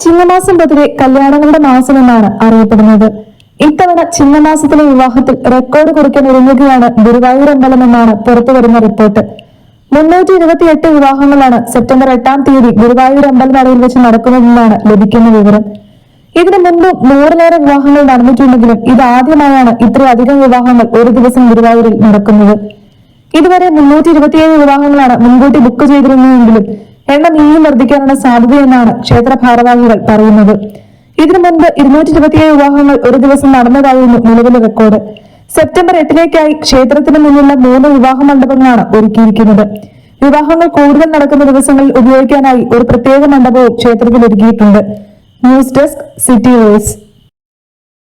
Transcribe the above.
ചിങ്ങമാസം പൊതുവെ കല്യാണങ്ങളുടെ മാസമെന്നാണ് അറിയപ്പെടുന്നത്. ഇത്തവണ ചിങ്ങമാസത്തിലെ വിവാഹത്തിൽ റെക്കോർഡ് കുറിക്കാൻ ഒരുങ്ങുകയാണ് ഗുരുവായൂർ അമ്പലം എന്നാണ് പുറത്തുവരുന്ന റിപ്പോർട്ട്. 328 വിവാഹങ്ങളാണ് സെപ്റ്റംബർ 8-ാം തീയതി ഗുരുവായൂർ അമ്പലനടയിൽ വെച്ച് നടക്കുന്നതെന്നാണ് ലഭിക്കുന്ന വിവരം. ഇതിനു മുൻപ് 100-ലേറെ വിവാഹങ്ങൾ നടന്നിട്ടുണ്ടെങ്കിലും ഇതാദ്യമായാണ് ഇത്രയധികം വിവാഹങ്ങൾ ഒരു ദിവസം ഗുരുവായൂരിൽ നടക്കുന്നത്. ഇതുവരെ 327 വിവാഹങ്ങളാണ് മുൻകൂട്ടി ബുക്ക് ചെയ്തിരുന്നതെങ്കിലും എണ്ണം ഇനിയും വർദ്ധിക്കാനുള്ള സാധ്യതയെന്നാണ് ക്ഷേത്ര ഭാരവാഹികൾ പറയുന്നത്. ഇതിനു മുൻപ് 227 വിവാഹങ്ങൾ ഒരു ദിവസം നടന്നതായിരുന്നു നിലവിലെ റെക്കോർഡ്. സെപ്റ്റംബർ 8-ലേക്കായി ക്ഷേത്രത്തിന് മുന്നിലുള്ള 3 വിവാഹ മണ്ഡപങ്ങളാണ് ഒരുക്കിയിരിക്കുന്നത്. വിവാഹങ്ങൾ കൂടുതൽ നടക്കുന്ന ദിവസങ്ങളിൽ ഉപയോഗിക്കാനായി ഒരു പ്രത്യേക മണ്ഡപവും ക്ഷേത്രത്തിൽ ഒരുക്കിയിട്ടുണ്ട്. News desk city voice.